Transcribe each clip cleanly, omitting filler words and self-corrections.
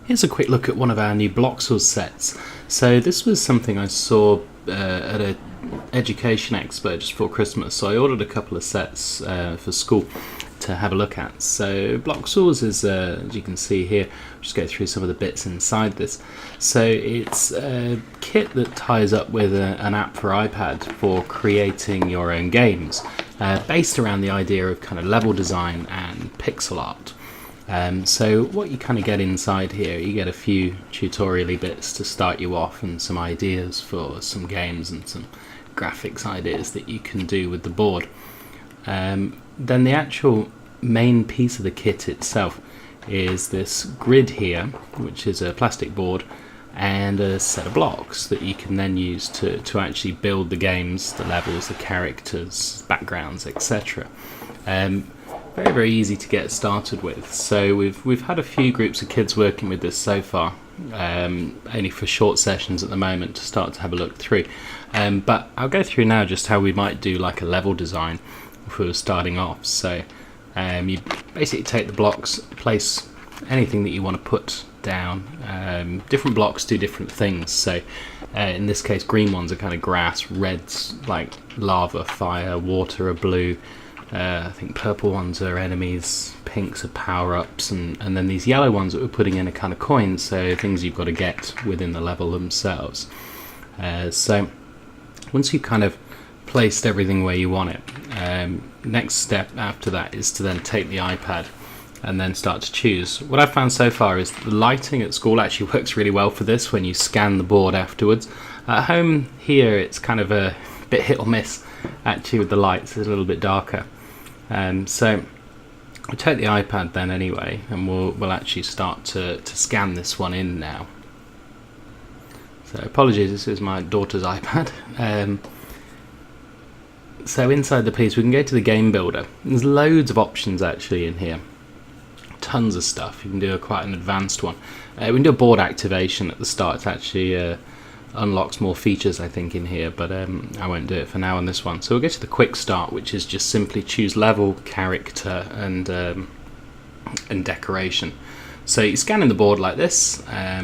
Here's a quick look at one of our new Bloxels sets. So this was something I saw at an education expo just before Christmas, so I ordered a couple of sets for school to have a look at. So Bloxels is, as you can see here, I'll just go through some of the bits inside this. So it's a kit that ties up with an app for iPad for creating your own games, based around the idea of kind of level design and pixel art. So what you kind of get inside here, you get a few tutorial-y bits to start you off and some ideas for some games and some graphics ideas that you can do with the board. Then the actual main piece of the kit itself is this grid here, which is a plastic board and a set of blocks that you can then use to actually build the games, the levels, the characters, backgrounds, etc. Very, very easy to get started with. So we've had a few groups of kids working with this so far, only for short sessions at the moment to start to have a look through. But I'll go through now just how we might do like a level design if we were starting off. So you basically take the blocks, place anything that you want to put down. Different blocks do different things. So in this case, green ones are kind of grass, reds like lava, fire, water are blue. I think purple ones are enemies, pinks are power-ups, and then these yellow ones that we're putting in are kind of coins, so things you've got to get within the level themselves. So once you've kind of placed everything where you want it, next step after that is to then take the iPad and then start to choose. What I've found so far is the lighting at school actually works really well for this when you scan the board afterwards. At home here it's kind of a bit hit or miss actually with the lights, it's a little bit darker. So we'll take the iPad then anyway, and we'll actually start to scan this one in now. So apologies, this is my daughter's iPad. So inside the piece we can go to the game builder. There's loads of options actually in here. Tons of stuff. You can do quite an advanced one. We can do a board activation at the start. It's actually unlocks more features I think in here, but I won't do it for now on this one. So we'll get to the quick start, which is just simply choose level, character and decoration. So you scan in the board like this,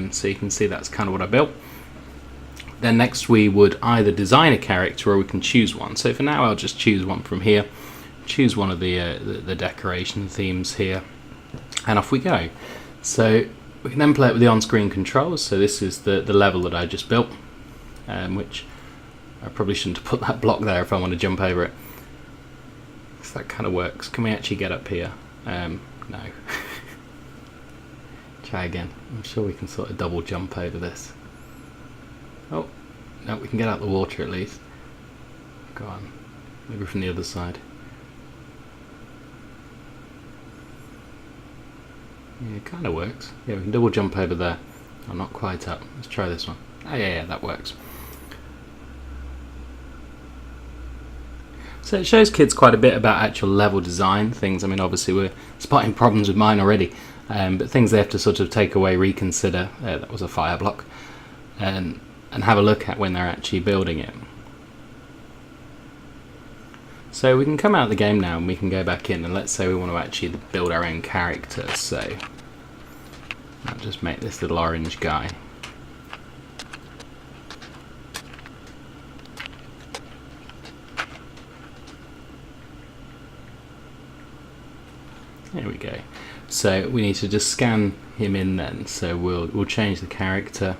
so you can see that's kind of what I built. Then next we would either design a character or we can choose one. So for now I'll just choose one from here, choose one of the decoration themes here, and off we go. So we can then play it with the on-screen controls. So this is the level that I just built, which I probably shouldn't have put that block there if I want to jump over it. So that kind of works. Can we actually get up here? No. Try again. I'm sure we can sort of double jump over this. Oh, no, we can get out the water at least. Go on. Maybe from the other side. Yeah, it kind of works. Yeah, we can double jump over there. I'm not quite up. Let's try this one. Oh yeah, that works. So it shows kids quite a bit about actual level design things. I mean, obviously we're spotting problems with mine already, but things they have to sort of take away, reconsider. That was a fire block, and have a look at when they're actually building it. So we can come out of the game now and we can go back in, and let's say we want to actually build our own character. So I'll just make this little orange guy. There we go. So we need to just scan him in then. So we'll change the character.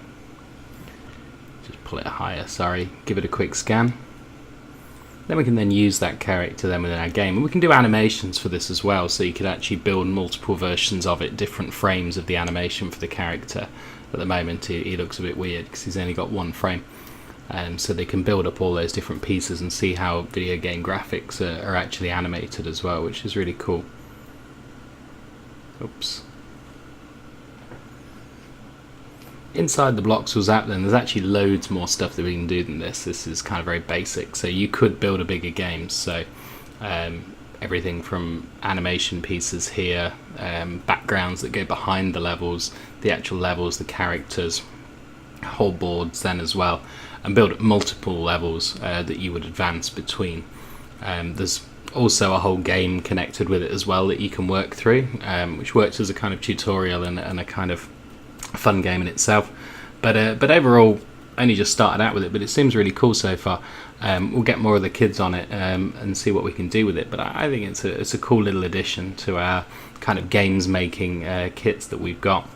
Just pull it higher, sorry. Give it a quick scan. Then we can then use that character then within our game. And we can do animations for this as well, so you could actually build multiple versions of it, different frames of the animation for the character. At the moment he looks a bit weird because he's only got one frame. So they can build up all those different pieces and see how video game graphics are actually animated as well, which is really cool. Oops. Inside the Bloxels app then there's actually loads more stuff that we can do than this. This is kind of very basic, so you could build a bigger game. So everything from animation pieces here, backgrounds that go behind the levels, the actual levels, the characters, whole boards then as well, and build multiple levels that you would advance between. There's also a whole game connected with it as well that you can work through, which works as a kind of tutorial and a kind of fun game in itself. But overall, only just started out with it, but it seems really cool so far. We'll get more of the kids on it and see what we can do with it. But I think it's a cool little addition to our kind of games making kits that we've got.